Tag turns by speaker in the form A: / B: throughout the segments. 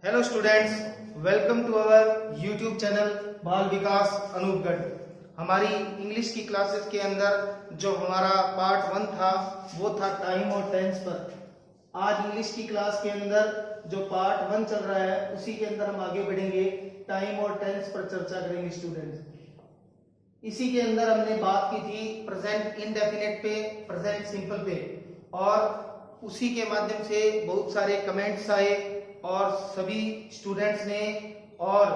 A: Hello students, welcome to our YouTube channel Bal Vikas Anupgarh. हमारी English की classes के अंदर जो हमारा पार्ट 1 था वो था टाइम और टेंस पर। आज इंग्लिश की क्लास के अंदर जो पार्ट 1 चल रहा है उसी के अंदर हम आगे बढ़ेंगे, टाइम और टेंस पर चर्चा करेंगे स्टूडेंट्स। इसी के अंदर हमने बात की थी प्रेजेंट इंडेफिनिट पे, प्रेजेंट सिंपल पे, और उसी के माध्यम से बहुत सारे कमेंट्स आए और सभी स्टूडेंट्स ने और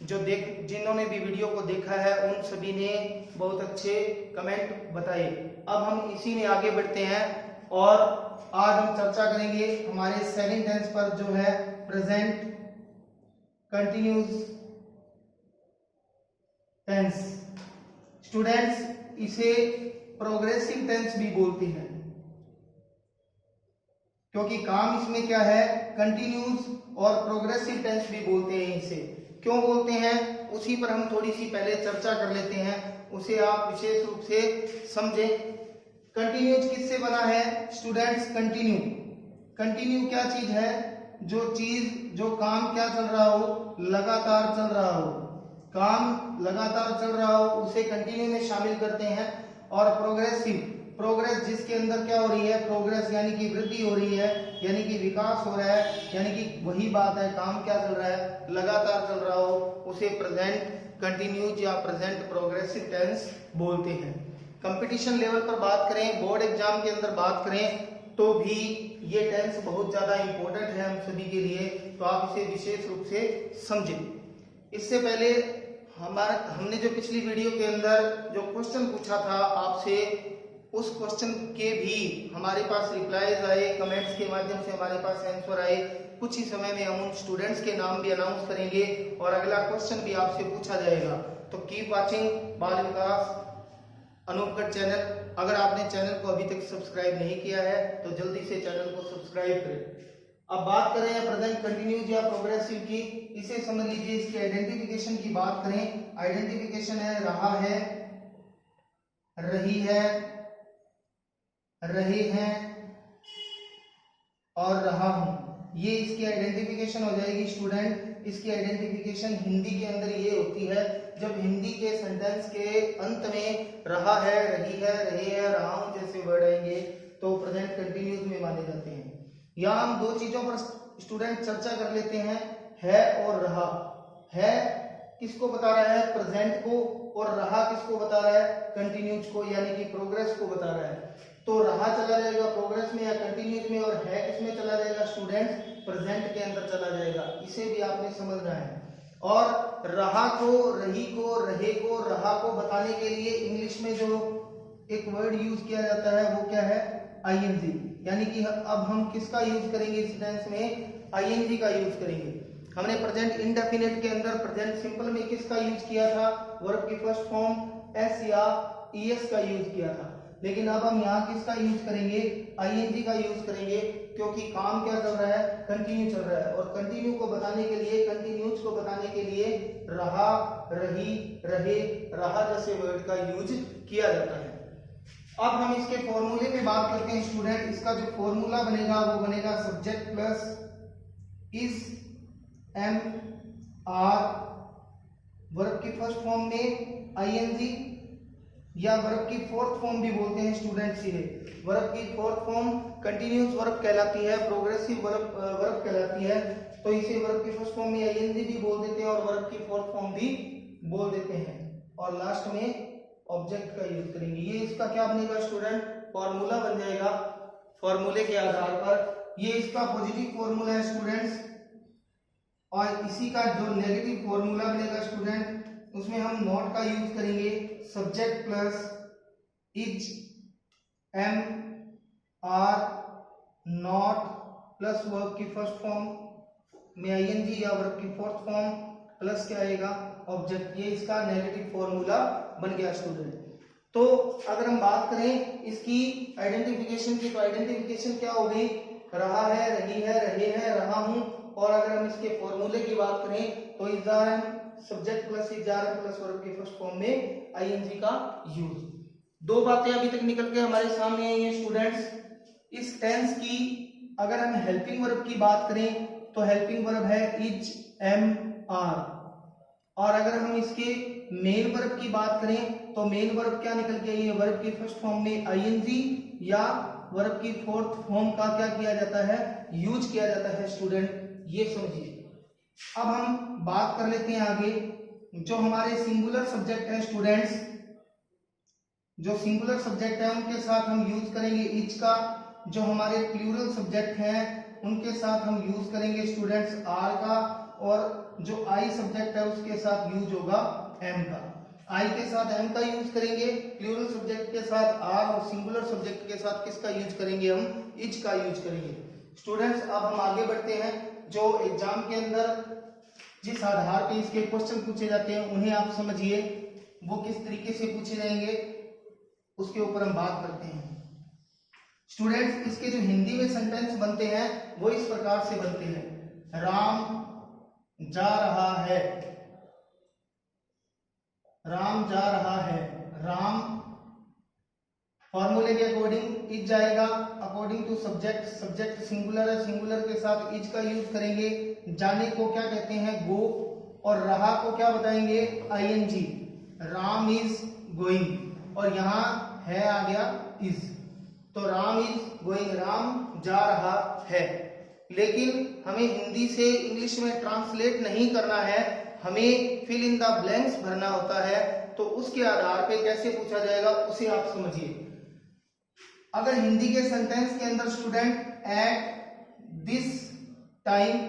A: जिन्होंने भी वीडियो को देखा है उन सभी ने बहुत अच्छे कमेंट बताए। अब हम इसी में आगे बढ़ते हैं और आज हम चर्चा करेंगे हमारे सेकंड टेंस पर, जो है प्रेजेंट कंटिन्यूस टेंस। स्टूडेंट्स, इसे प्रोग्रेसिव टेंस भी बोलते हैं क्योंकि काम इसमें क्या है, कंटिन्यूस, और प्रोग्रेसिव टेंस भी बोलते हैं। इसे क्यों बोलते हैं उसी पर हम थोड़ी सी पहले चर्चा कर लेते हैं, उसे आप विशेष रूप से समझें। कंटिन्यूस किससे बना है स्टूडेंट्स? कंटिन्यू क्या चीज है? जो काम क्या चल रहा हो, लगातार चल रहा हो, काम लगातार चल रहा हो उसे कंटिन्यू में शामिल करते हैं। और प्रोग्रेस जिसके अंदर क्या हो रही है, प्रोग्रेस यानी कि वृद्धि हो रही है, यानी कि विकास हो रहा है, यानी कि वही बात है, काम क्या चल रहा है, लगातार चल रहा हो, उसे प्रेजेंट कंटिन्यूज या प्रेजेंट प्रोग्रेसिव टेंस बोलते हैं। कंपटीशन लेवल पर बात करें, बोर्ड एग्जाम के अंदर बात करें तो भी ये टेंस बहुत ज्यादा इंपॉर्टेंट है हम सभी के लिए, तो आप इसे विशेष रूप से समझें। इससे पहले हमने जो पिछली वीडियो के अंदर जो क्वेश्चन पूछा था आपसे, उस क्वेश्चन के भी हमारे पास रिप्लाईज आए, कमेंट्स के माध्यम से हमारे पास आंसर आए। कुछ ही समय में हम उन स्टूडेंट्स के नाम भी अनाउंस करेंगे और अगला क्वेश्चन भी आपसे पूछा जाएगा। तो कीप वाचिंग बाल विकास अनूपगढ़ चैनल। अगर आपने चैनल को अभी तक सब्सक्राइब नहीं किया है तो जल्दी से चैनल को सब्सक्राइब करें। अब बात करें प्रेजेंट कंटिन्यूज या प्रोग्रेसिव की, इसे समझ लीजिए। इसकी आइडेंटिफिकेशन की बात करें, आइडेंटिफिकेशन है रहा है, रही है, रहे हैं और रहा हूं। ये इसकी आइडेंटिफिकेशन हो जाएगी स्टूडेंट। इसकी आइडेंटिफिकेशन हिंदी के अंदर ये होती है जब हिंदी के सेंटेंस के अंत में रहा है, रही है, रहे हैं, रहा हूं जैसे वर्ड आएंगे तो प्रेजेंट कंटिन्यूस में माने जाते हैं। यहाँ हम दो चीजों पर स्टूडेंट चर्चा कर लेते हैं, है और रहा। है किसको बता रहा है? प्रेजेंट को। और रहा किसको बता रहा है? कंटिन्यूज को, यानी कि प्रोग्रेस को बता रहा है। तो रहा चला जाएगा प्रोग्रेस में या कंटिन्यूज में, और है किसमें चला जाएगा स्टूडेंट? प्रेजेंट के अंदर चला जाएगा। इसे भी आपने समझना है। और रहा को, रही को, रहे को, रहा को बताने के लिए इंग्लिश में जो एक वर्ड यूज किया जाता है वो क्या है? आईएनजी। यानी कि अब हम किसका यूज करेंगे इस टेंस में? आईएनजी का यूज करेंगे। हमने प्रेजेंट इंडेफिनिट के अंदर प्रेजेंट सिंपल में किसका यूज किया था? वर्ब की फर्स्ट फॉर्म एस या ईएस का यूज किया था। लेकिन अब हम यहाँ किसका यूज करेंगे? आईएनजी का यूज करेंगे, क्योंकि काम क्या चल रहा है? कंटिन्यू चल रहा है। और कंटिन्यू को बताने के लिए, कंटिन्यूज को बताने के लिए रहा, रही, रहे, रहा जैसे वर्ड का यूज किया जाता है। अब हम इसके फॉर्मूले पे बात करते हैं स्टूडेंट। इसका जो फॉर्मूला बनेगा वो बनेगा subject plus is am are, verb की फर्स्ट फॉर्म में आईएनजी, या वर्ब की फोर्थ फॉर्म भी बोलते हैं स्टूडेंट्स। इन्हें वर्ब की फोर्थ फॉर्म कंटिन्यूस वर्ब कहलाती है, प्रोग्रेसिव वर्ब कहलाती है। तो इसे वर्ब की फर्स्ट फॉर्म में आईएनजी भी बोल देते हैं और वर्ब की फोर्थ फॉर्म भी बोल देते हैं। और लास्ट में ऑब्जेक्ट का यूज करेंगे। ये इसका क्या बनेगा स्टूडेंट? फॉर्मूला बन जाएगा। फॉर्मूले के आधार पर ये इसका पॉजिटिव फॉर्मूला है स्टूडेंट्स, और इसी का जो नेगेटिव फॉर्मूला बनेगा स्टूडेंट उसमें हम नॉट का यूज करेंगे। Subject plus is am are not plus verb की फर्स्ट फॉर्म में आईएनजी या वर्ब की फोर्थ फॉर्म प्लस क्या आएगा? ऑब्जेक्ट। ये इसका नेगेटिव फॉर्मूला बन गया स्टूडेंट। तो अगर हम बात करें इसकी आइडेंटिफिकेशन की, तो आइडेंटिफिकेशन क्या हो गई? रहा है, रही है, रहे हैं, रहा हूं। और अगर हम इसके फॉर्मूले की बात करें तो is are am, subject plus is are am plus verb की फर्स्ट फॉर्म में आईएनजी का यूज। दो बातें अभी तक निकल के हमारे सामने आई हैं स्टूडेंट्स। इस टेंस की अगर हम हेल्पिंग वर्ब की बात करें तो हेल्पिंग वर्ब है इज, एम, आर। और अगर हम इसके मेन वर्ब की बात करें तो मेन वर्ब क्या निकल के आई है, वर्ब की फर्स्ट फॉर्म में आईएनजी या वर्ब की फोर्थ फॉर्म का क्या किया जाता है, यूज किया जाता है स्टूडेंट, ये समझिए। अब हम बात कर लेते हैं आगे, जो हमारे सिंगुलर सब्जेक्ट है स्टूडेंट्स, जो सिंगुलर सब्जेक्ट है उनके साथ हम यूज करेंगे इज का, जो हमारे प्लूरल सब्जेक्ट हैं उनके साथ हम यूज करेंगे स्टूडेंट्स आर का, और जो आई सब्जेक्ट है उसके साथ यूज होगा एम का। आई के साथ एम का यूज करेंगे, प्लूरल सब्जेक्ट के साथ आर, और सिंगुलर सब्जेक्ट के साथ किसका यूज करेंगे, हम इज का यूज करेंगे। स्टूडेंट्स अब हम आगे बढ़ते हैं, जो एग्जाम के अंदर जिस आधार पे इसके क्वेश्चन पूछे जाते हैं उन्हें आप समझिए, वो किस तरीके से पूछे जाएंगे उसके ऊपर हम बात करते हैं। स्टूडेंट्स इसके जो हिंदी में सेंटेंस बनते हैं वो इस प्रकार से बनते हैं, राम जा रहा है, राम जा रहा है, राम फॉर्मूले के अकॉर्डिंग इज जाएगा, according to subject, subject singular है, सिंगुलर के साथ इज का यूज करेंगे, जाने को क्या कहते हैं, गो, और रहा को क्या बताएंगे, आईएनजी, राम इज गोइंग, और यहाँ है आ गया इज, तो राम इज गोइंग, राम जा रहा है। लेकिन हमें हिंदी से इंग्लिश में ट्रांसलेट नहीं करना है, हमें फिल इन द ब्लैंक्स भरना होता है, तो उसके आधार पे कैसे पूछा जाएगा उसे आप समझिए। अगर हिंदी के सेंटेंस के अंदर student at this time,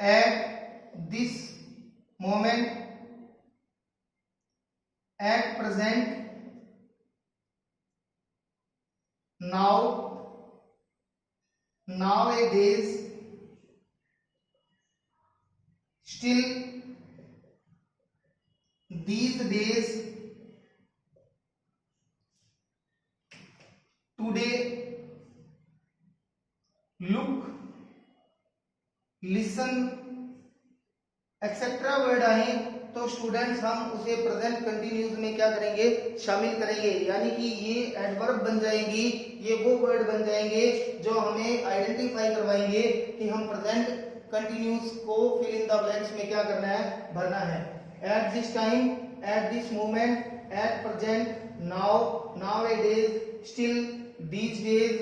A: eight this moment, at present, now, nowadays, still, these days, today, look, listen, etcetera word आए तो स्टूडेंट्स हम उसे प्रेजेंट कंटिन्यूस में क्या करेंगे, शामिल करेंगे, यानी कि ये एडवर्ब बन जाएंगी, ये वो वर्ड बन जाएंगे जो हमें आइडेंटिफाई करवाएंगे कि हम प्रेजेंट कंटिन्यूस को फिल इन द ब्लैंक्स में क्या करना है, भरना है। Eight this time, eight this moment, at present, now, nowadays, still, these days,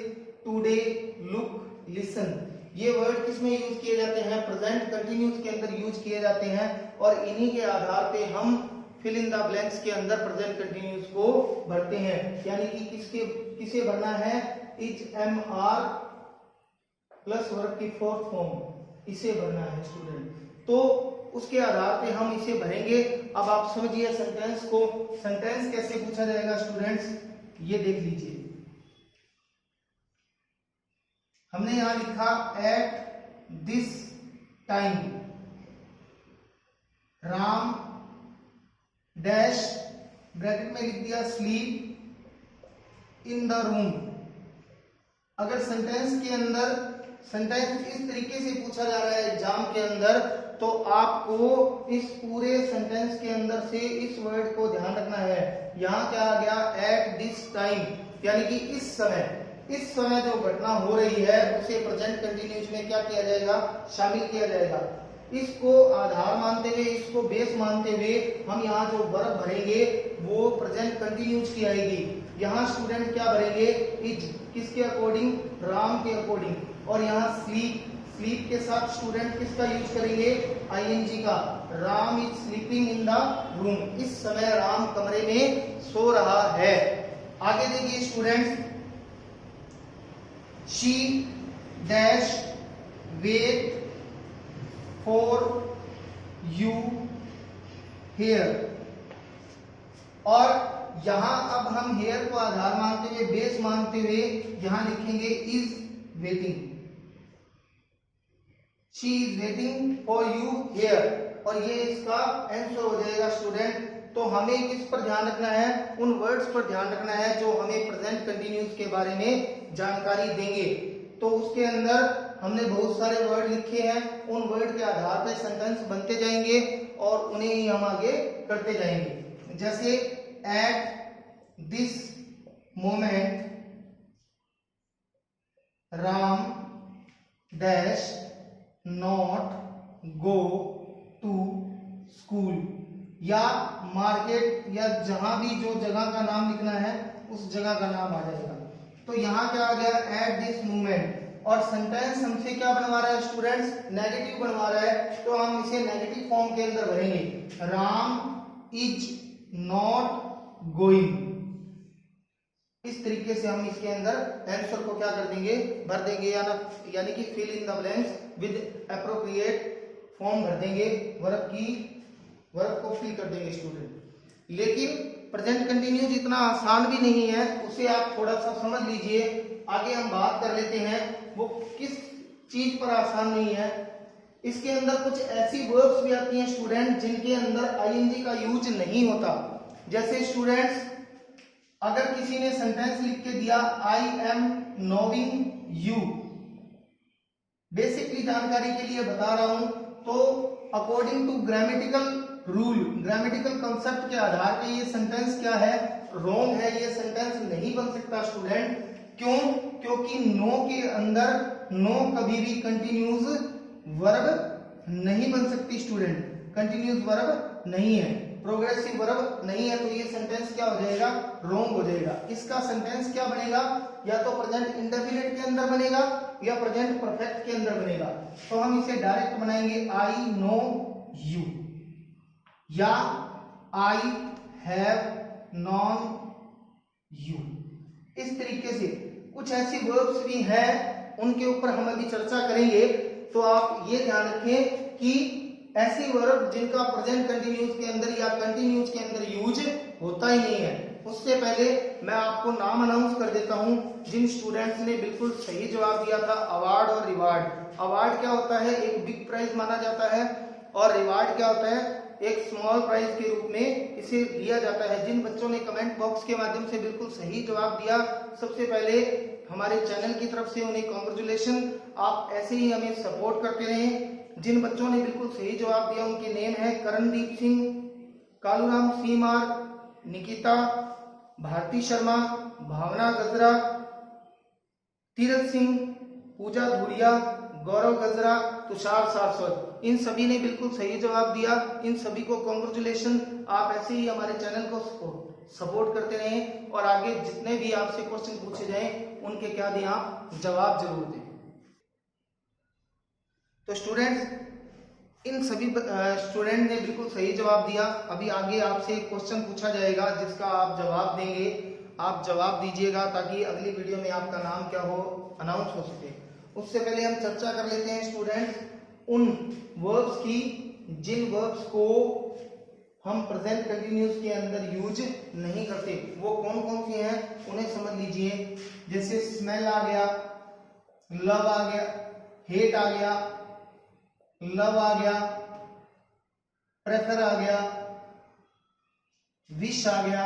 A: today, look, listen, ये वर्ड किसमें यूज किए जाते हैं, प्रेजेंट कंटिन्यूस के अंदर यूज किए जाते हैं, और इन्हीं के आधार पे हम फिल इन द ब्लैंक्स के अंदर प्रेजेंट कंटिन्यूस को भरते हैं। यानी कि किसे भरना है, is, am, are plus verb की फोर्थ फॉर्म, इसे भरना है स्टूडेंट, तो उसके आधार पे हम इसे भरेंगे। अब आप समझिए सेंटेंस को, सेंटेंस कैसे पूछा जाएगा स्टूडेंट्स, ये देख लीजिए। हमने यहां लिखा eight this time, Ram dash bracket में लिख दिया स्लीप इन द रूम। अगर सेंटेंस के अंदर सेंटेंस इस तरीके से पूछा जा रहा है एग्जाम के अंदर, तो आपको इस पूरे सेंटेंस के अंदर से इस वर्ड को ध्यान रखना है। यहां क्या आ गया, एट दिस टाइम, यानी कि इस समय जो घटना हो रही है उसे प्रेजेंट कंटिन्यूस में क्या किया जाएगा, शामिल किया जाएगा। इसको आधार मानते हुए, इसको बेस मानते हुए हम यहाँ जो वर्ब भरेंगे वो प्रेजेंट कंटिन्यूस की आएगी। यहाँ स्टूडेंट क्या भरेंगे, इज, किसके अकॉर्डिंग, राम के अकॉर्डिंग, और यहाँ स्लीप, स्लीप के साथ स्टूडेंट किसका यूज करेंगे, आईएनजी का, Ram is sleeping in the room, इस समय राम कमरे में सो रहा है। आगे देखिए students, she dash wait for you here, और यहां अब हम हेयर को आधार मानते हुए, बेस मानते हुए यहां लिखेंगे is waiting, she is waiting for you here, और ये इसका आंसर हो जाएगा स्टूडेंट। तो हमें किस पर ध्यान रखना है, उन वर्ड्स पर ध्यान रखना है जो हमें प्रेजेंट कंटिन्यूस के बारे में जानकारी देंगे। तो उसके अंदर हमने बहुत सारे वर्ड लिखे हैं, उन वर्ड के आधार पर सेंटेंस बनते जाएंगे और उन्हें ही हम आगे करते जाएंगे। जैसे at this moment Ram dash not go to school, या मार्केट या जहां भी जो जगह का नाम लिखना है उस जगह का नाम आ जाएगा। तो यहाँ क्या आ गया, एट दिस मोमेंट। और सेंटेंस हमसे क्या बनवा रहा है स्टूडेंट्स, नेगेटिव बनवा रहा है, तो हम इसे नेगेटिव फॉर्म के अंदर भरेंगे, राम इज नॉट गोइंग। इस तरीके से हम इसके अंदर आंसर को क्या कर देंगे, भर देंगे, यानी कि fill in the blanks with appropriate form भर देंगे, वर्ब को फिल कर देंगे स्टूडेंट। लेकिन प्रेजेंट कंटिन्यूस इतना आसान भी नहीं है, उसे आप थोड़ा सा समझ लीजिए। आगे हम बात कर लेते हैं वो किस चीज पर आसान नहीं है। इसके अंदर कुछ ऐसी वर्ब्स भी आती हैं स्टूडेंट जिनके अंदर आईएनजी का यूज नहीं होता। जैसे स्टूडेंट्स, अगर किसी ने सेंटेंस लिख के दिया I am knowing you, basically जानकारी के लिए बता रहा हूं, तो according to grammatical rule, grammatical concept के आधार पे ये सेंटेंस क्या है, रॉन्ग है, ये सेंटेंस नहीं बन सकता स्टूडेंट। क्यों? क्योंकि नो के अंदर नो कभी भी कंटिन्यूस वर्ब नहीं बन सकती स्टूडेंट, कंटिन्यूस वर्ब नहीं है, प्रोग्रेसिव वर्ब नहीं है, तो ये सेंटेंस क्या हो जाएगा, रॉन्ग हो जाएगा। इसका सेंटेंस क्या बनेगा, या तो प्रेजेंट इंडेफिनिट के अंदर बनेगा या प्रेजेंट परफेक्ट के अंदर बनेगा। तो हम इसे डायरेक्ट बनाएंगे आई नो यू, या आई हैव नॉन यू। इस तरीके से कुछ ऐसी वर्ब्स भी हैं, उनके ऊपर हम अभी चर्चा करेंगे। तो आप ये ध्यान रखें कि ऐसी वर्ब जिनका प्रेजेंट कंटिन्यूस के अंदर या कंटिन्यूस के अंदर यूज होता ही नहीं है। उससे पहले मैं आपको नाम अनाउंस कर देता हूं जिन स्टूडेंट्स ने बिल्कुल सही जवाब दिया था। अवार्ड और रिवार्ड। अवार्ड क्या होता है, एक बिग प्राइज माना जाता है, और रिवार्ड क्या होता है, एक स्मॉल प्राइज के रूप में इसे लिया जाता है। जिन बच्चों ने कमेंट बॉक्स के माध्यम से बिल्कुल सही जवाब दिया, सबसे पहले हमारे चैनल की तरफ से उन्हें कांग्रेचुलेशन। आप ऐसे ही हमें सपोर्ट करते रहें। जिन बच्चों ने बिल्कुल सही जवाब दिया उनके नेम है करणदीप सिंह, कालूराम सीमार, निकिता, भारती शर्मा, भावना गजरा, तीरथ सिंह, पूजा धुरिया, गौरव गजरा, तुषार सारस्वत। इन सभी ने बिल्कुल सही जवाब दिया। इन सभी को कांग्रेचुलेशन। आप ऐसे ही हमारे चैनल को सपोर्ट करते रहें और आगे जितने भी आपसे क्वेश्चन पूछे जाएं उनके क्या दें, आप जवाब जरूर दें। तो स्टूडेंट्स, इन सभी स्टूडेंट ने बिल्कुल सही जवाब दिया। अभी आगे आपसे क्वेश्चन पूछा जाएगा जिसका आप जवाब देंगे। आप जवाब दीजिएगा ताकि अगली वीडियो में आपका नाम क्या हो, अनाउंस हो सके। उससे पहले हम चर्चा कर लेते हैं स्टूडेंट्स उन वर्ब्स की जिन वर्ब्स को हम प्रेजेंट कंटिन्यूस के अंदर यूज नहीं करते। वो कौन कौन सी हैं उन्हें समझ लीजिए। जैसे स्मेल आ गया, लव आ गया, हेट आ गया, लव आ गया, प्रेफर आ गया, विश आ गया।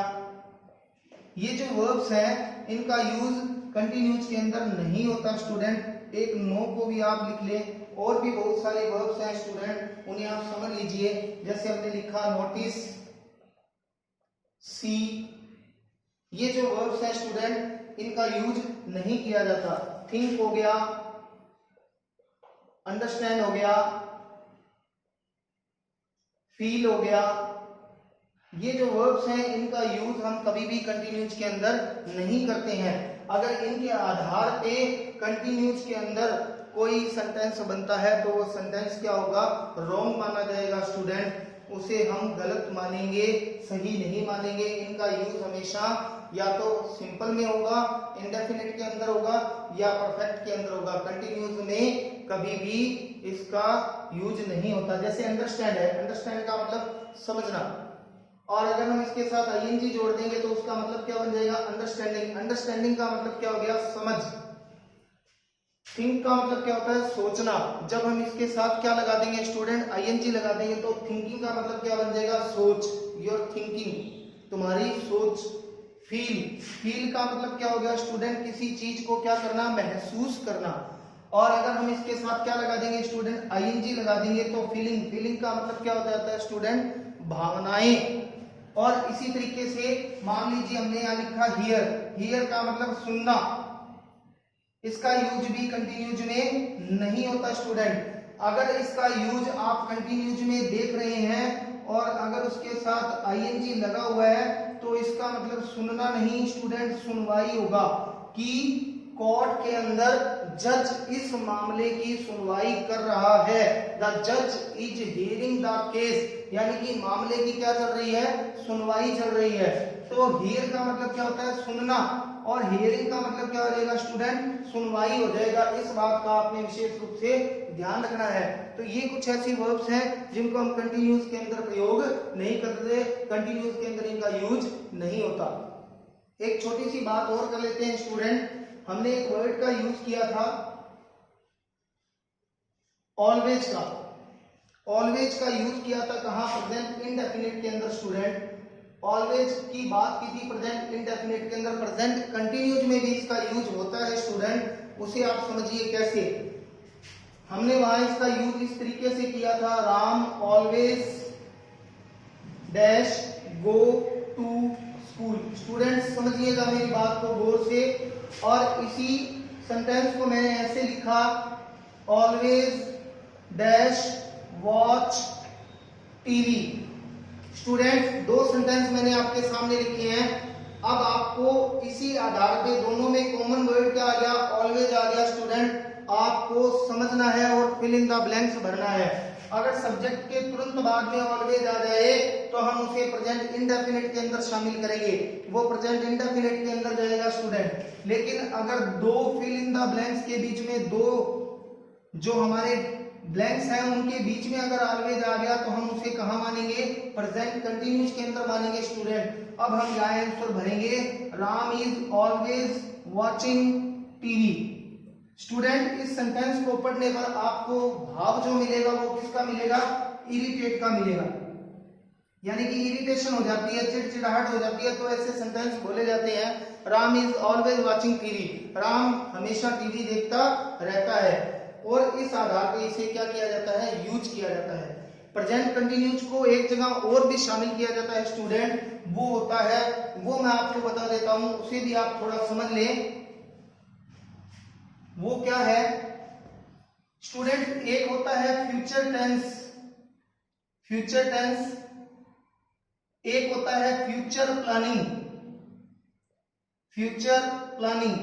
A: ये जो वर्ब्स हैं इनका यूज कंटिन्यूस के अंदर नहीं होता स्टूडेंट। एक नो को भी आप लिख लें। और भी बहुत सारे वर्ब्स हैं स्टूडेंट, उन्हें आप समझ लीजिए। जैसे हमने लिखा नोटिस, सी। ये जो वर्ब्स हैं स्टूडेंट इनका यूज नहीं किया जाता। थिंक हो गया, अंडरस्टैंड हो गया, फील हो गया। ये जो वर्ब्स हैं इनका यूज हम कभी भी कंटिन्यूस के अंदर नहीं करते हैं। अगर इनके आधार पे कंटिन्यूस के अंदर कोई सेंटेंस बनता है तो वो सेंटेंस क्या होगा, रॉन्ग माना जाएगा स्टूडेंट। उसे हम गलत मानेंगे, सही नहीं मानेंगे। इनका यूज हमेशा या तो सिंपल में होगा, इंडेफिनिट के अंदर होगा, या परफेक्ट के अंदर होगा। कंटिन्यूस में कभी भी इसका यूज नहीं होता। जैसे अंडरस्टैंड है, अंडरस्टैंड का मतलब समझना, और अगर हम इसके साथ आईएनजी जोड़ देंगे तो उसका मतलब क्या बन जाएगा, अंडरस्टैंडिंग। अंडरस्टैंडिंग का मतलब क्या हो गया, समझ। थिंक का मतलब क्या होता है, सोचना। जब हम इसके साथ क्या लगा देंगे स्टूडेंट, आईएनजी लगा देंगे, तो थिंकिंग का मतलब क्या बन जाएगा, सोच। योर थिंकिंग, तुम्हारी सोच। फील का मतलब क्या हो गया स्टूडेंट, किसी चीज को क्या करना, महसूस करना। और अगर हम इसके साथ क्या लगा देंगे स्टूडेंट, आईएनजी लगा देंगे, तो फीलिंग का मतलब क्या हो जाता है स्टूडेंट, भावनाएं। और इसी तरीके से मान लीजिए हमने यहां लिखा हियर का मतलब सुनना। इसका यूज भी कंटिन्यूज में नहीं होता स्टूडेंट। अगर इसका यूज आप कंटिन्यूज में देख रहे हैं और अगर उसके साथ आईएनजी लगा हुआ है तो इसका मतलब सुनना नहीं स्टूडेंट, सुनवाई होगा कि कोर्ट के अंदर जज इस मामले की सुनवाई कर रहा है। द जज इज हियरिंग द केस, यानी कि मामले की क्या चल रही है, सुनवाई चल रही है। तो हियर का मतलब क्या होता है, सुनना, और हियरिंग का मतलब क्या हो जाएगा स्टूडेंट, सुनवाई हो जाएगा। इस बात का आपने विशेष रूप से ध्यान रखना है। तो ये कुछ ऐसी वर्ब्स हैं जिनको हम कंटिन्यूस के अंदर प्रयोग नहीं करते, कंटिन्यूस के अंदर इनका यूज नहीं होता। एक छोटी सी बात और कर लेते हैं स्टूडेंट, हमने एक वर्ड का यूज किया था ऑलवेज का। ऑलवेज का यूज किया था कहां, प्रेजेंट इंडेफिनिट के अंदर स्टूडेंट। ऑलवेज की बात की थी प्रेजेंट इंडेफिनिट के अंदर, प्रेजेंट कंटिन्यूज में भी इसका यूज होता है स्टूडेंट। उसे आप समझिए कैसे। हमने वहां इसका यूज इस तरीके से किया था, Ram always dash go to school. Students समझिएगा मेरी बात को गौर से, और इसी सेंटेंस को मैंने ऐसे लिखा, always dash watch TV. Students दो सेंटेंस मैंने आपके सामने लिखे हैं। अब आपको इसी आधार पे दोनों में कॉमन वर्ड क्या आ गया, ऑलवेज आ गया स्टूडेंट। आपको समझना है और फिल इन द ब्लैंक्स भरना है। अगर सब्जेक्ट के तुरंत बाद में ऑलवेज आ जाए तो हम उसे प्रेजेंट इंडेफिनिट के अंदर शामिल करेंगे, वो प्रेजेंट इंडेफिनिट के अंदर जाएगा स्टूडेंट। लेकिन अगर दो फिल इन द ब्लैंक्स के बीच में, दो जो हमारे ब्लैंक्स हैं उनके बीच में अगर ऑलवेज आ गया तो हम उसे कहां मानेंगे, प्रेजेंट कंटिन्यूस के अंदर मानेंगे स्टूडेंट। अब हम यहाँ आंसर भरेंगे, Ram is always watching TV. Student इस सेंटेंस को पढ़ने पर आपको भाव जो मिलेगा वो किसका मिलेगा, इरिटेट का मिलेगा, यानी कि इरिटेशन हो जाती है, चिड़चिड़ाहट हो जाती है। तो ऐसे सेंटेंस बोले जाते हैं, Ram is always watching TV, Ram हमेशा टीवी देखता रहता है। और इस आधार पर इसे क्या किया जाता है, यूज किया जाता है। प्रेजेंट कंटिन्यूज को एक जगह और भी शामिल किया जाता है स्टूडेंट, वो होता है, वो मैं आपको बता देता हूं, उसे भी आप थोड़ा समझ लें। वो क्या है स्टूडेंट, एक होता है फ्यूचर टेंस, फ्यूचर टेंस, एक होता है future planning, future planning.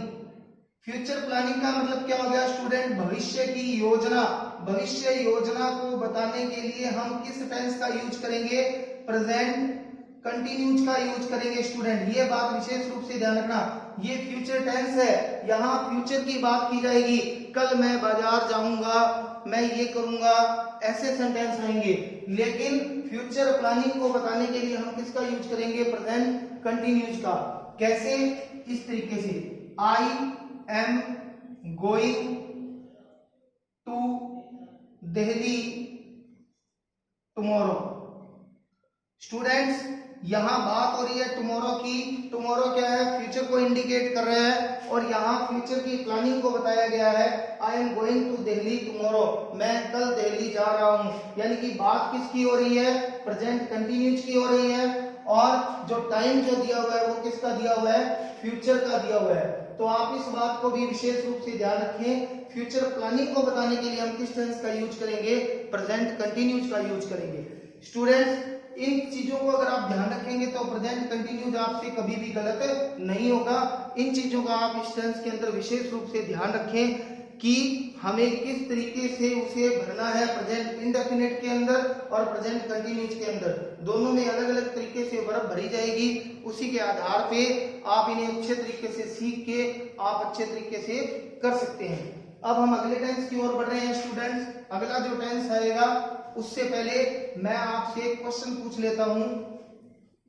A: Future planning का मतलब क्या हो गया स्टूडेंट, भविष्य की योजना। भविष्य योजना को बताने के लिए हम किस टेंस का यूज करेंगे, प्रेजेंट कंटिन्यूज का यूज करेंगे स्टूडेंट। ये बात विशेष रूप से ध्यान रखना, ये फ्यूचर टेंस है, यहाँ फ्यूचर की बात की जाएगी। कल मैं बाजार जाऊंगा, मैं ये करूंगा, ऐसे सेंटेंस आएंगे। लेकिन फ्यूचर प्लानिंग को बताने के लिए हम किसका यूज करेंगे, प्रेजेंट कंटिन्यूज का। कैसे, इस तरीके से, I am going to Delhi tomorrow. Students यहां बात हो रही है टुमारो की। टुमारो क्या है, फ्यूचर को इंडिकेट कर रहा है, और यहाँ फ्यूचर की प्लानिंग को बताया गया है, I am going to Delhi tomorrow, मैं कल दिल्ली जा रहा हूं। यानी कि बात किसकी हो रही है, प्रेजेंट कंटिन्यूज की हो रही है, और जो टाइम जो दिया हुआ है वो किसका दिया हुआ है, फ्यूचर का दिया हुआ है। तो आप इस बात को भी विशेष रूप से ध्यान रखें, फ्यूचर प्लानिंग को बताने के लिए हम किस टेंस का यूज करेंगे, प्रेजेंट कंटिन्यूज का यूज करेंगे। स्टूडेंट्स इन चीजों को अगर आप ध्यान रखेंगे तो प्रेजेंट कंटिन्यूज आपसे कभी भी गलत नहीं होगा। इन चीजों का आप इस टेंस के अंदर विशेष रूप से ध्यान रखें कि हमें किस तरीके से उसे भरना है, प्रेजेंट इंडेफिनिट के अंदर और प्रेजेंट कंटिन्यूज के अंदर। दोनों में अलग अलग तरीके से वर्ब भरी जाएगी, उसी के आधार पे आप इन्हें अच्छे तरीके से सीख के आप अच्छे तरीके से कर सकते हैं। अब हम अगले टेंस की ओर बढ़ रहे हैं स्टूडेंट्स। अगला जो टेंस आएगा उससे पहले मैं आपसे एक क्वेश्चन पूछ लेता हूं।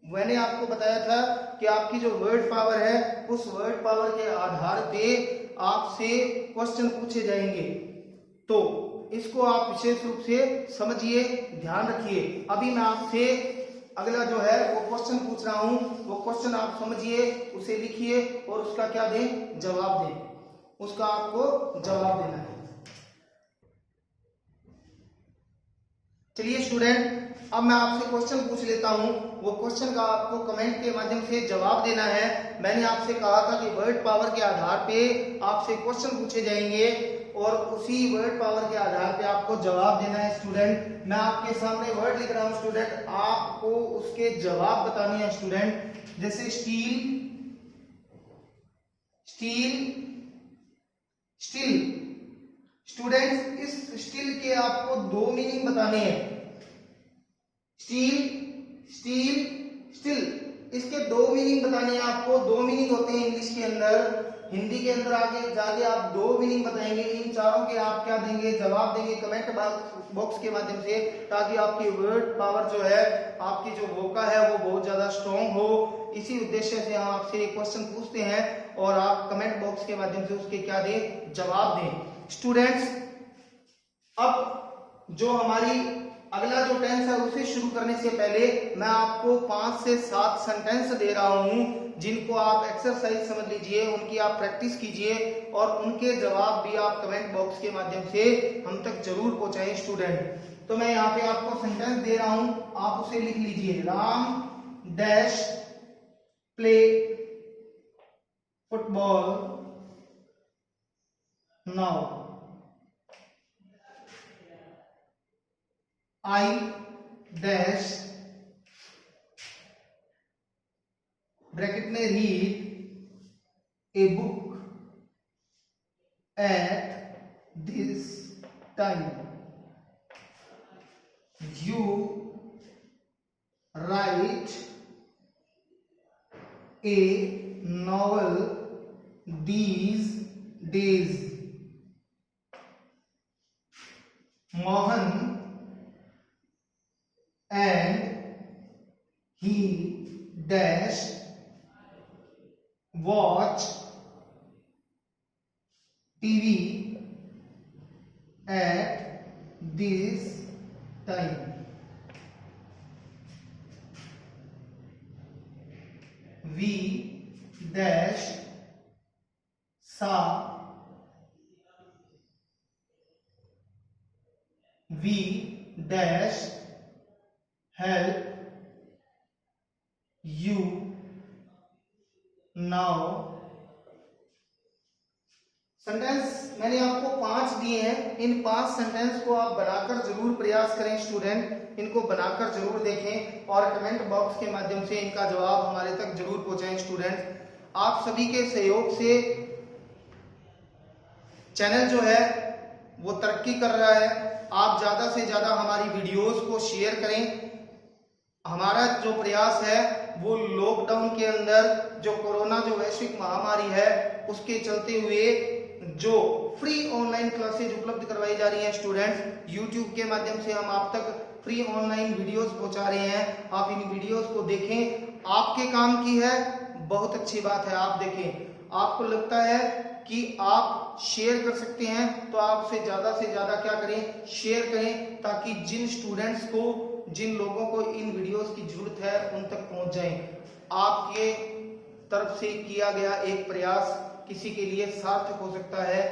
A: मैंने आपको बताया था कि आपकी जो वर्ड पावर है उस वर्ड पावर के आधार पे आपसे क्वेश्चन पूछे जाएंगे, तो इसको आप विशेष रूप से समझिए, ध्यान रखिए। अभी मैं आपसे अगला जो है वो क्वेश्चन पूछ रहा हूं, वो क्वेश्चन आप समझिए, उसे लिखिए और उसका क्या दें, जवाब दें, उसका आपको जवाब देना है। चलिए स्टूडेंट, अब मैं आपसे क्वेश्चन पूछ लेता हूं, वो क्वेश्चन का आपको कमेंट के माध्यम से जवाब देना है। मैंने आपसे कहा था कि वर्ड पावर के आधार पे आपसे क्वेश्चन पूछे जाएंगे और उसी वर्ड पावर के आधार पे आपको जवाब देना है स्टूडेंट। मैं आपके सामने वर्ड लिख रहा हूं स्टूडेंट, आपको उसके जवाब बताने हैं स्टूडेंट। जैसे स्टील, स्टील, स्टील। स्टूडेंट्स इस स्टील के आपको दो मीनिंग बताने हैं, स्टील, स्टील, स्टील। इसके दो मीनिंग बताने हैं आपको, दो मीनिंग होते हैं इंग्लिश के अंदर। हिंदी के अंदर आगे जाके आप दो मीनिंग बताएंगे, इन चारों के आप क्या देंगे, जवाब देंगे कमेंट बॉक्स के माध्यम से, ताकि आपकी वर्ड पावर जो है, आपकी जो वोका है वो बहुत ज्यादा स्ट्रॉन्ग हो। इसी उद्देश्य से हम आपसे एक क्वेश्चन पूछते हैं और आप कमेंट बॉक्स के माध्यम से उसके क्या दें, जवाब दें। स्टूडेंट्स अब जो हमारी अगला जो टेंस है उसे शुरू करने से पहले मैं आपको 5 से 7 सेंटेंस दे रहा हूं, जिनको आप एक्सरसाइज समझ लीजिए, उनकी आप प्रैक्टिस कीजिए और उनके जवाब भी आप कमेंट बॉक्स के माध्यम से हम तक जरूर पहुंचाएं स्टूडेंट। तो मैं यहाँ पे आपको सेंटेंस दे रहा हूं, आप उसे लिख लीजिए। Ram dash play football now. I dash bracket में read a book at this time. You write a novel these days. Mohan and he dash watch TV at this time. We dash saw we dash help you now। Sentence मैंने आपको 5 दिए हैं, इन 5 sentence को आप बनाकर जरूर प्रयास करें स्टूडेंट, इनको बनाकर जरूर देखें और कमेंट बॉक्स के माध्यम से इनका जवाब हमारे तक जरूर पहुंचाएं स्टूडेंट। आप सभी के सहयोग से चैनल जो है वो तरक्की कर रहा है। आप ज्यादा से ज्यादा हमारी वीडियोस को शेयर करें। हमारा जो प्रयास है वो लॉकडाउन के अंदर जो कोरोना जो वैश्विक महामारी है उसके चलते हुए जो फ्री ऑनलाइन क्लासेज उपलब्ध करवाई जा रही हैं स्टूडेंट्स, यूट्यूब के माध्यम से हम आप तक फ्री ऑनलाइन वीडियोस पहुंचा रहे हैं। आप इन वीडियोस को देखें, आपके काम की है, बहुत अच्छी बात है। आप देखें, आपको लगता है कि आप शेयर कर सकते हैं तो आप से ज्यादा क्या करें, शेयर करें, ताकि जिन स्टूडेंट्स को, जिन लोगों को इन वीडियोस की जरूरत है उन तक पहुंच जाए। आपके तरफ से किया गया एक प्रयास किसी के लिए सार्थक हो सकता है,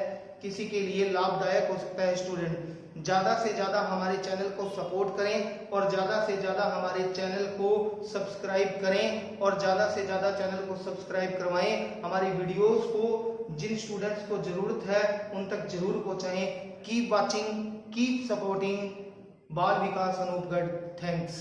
A: किसी के लिए लाभदायक हो सकता है स्टूडेंट। ज्यादा से ज्यादा हमारे चैनल को सपोर्ट करें और ज्यादा से ज्यादा हमारे चैनल को सब्सक्राइब करें और ज्यादा से ज्यादा चैनल को सब्सक्राइब करवाएं। हमारी वीडियोस को जिन स्टूडेंट्स को जरूरत है उन तक जरूर पहुंचाएं। कीप वाचिंग, कीप सपोर्टिंग बाल विकास अनूपगढ़। थैंक्स।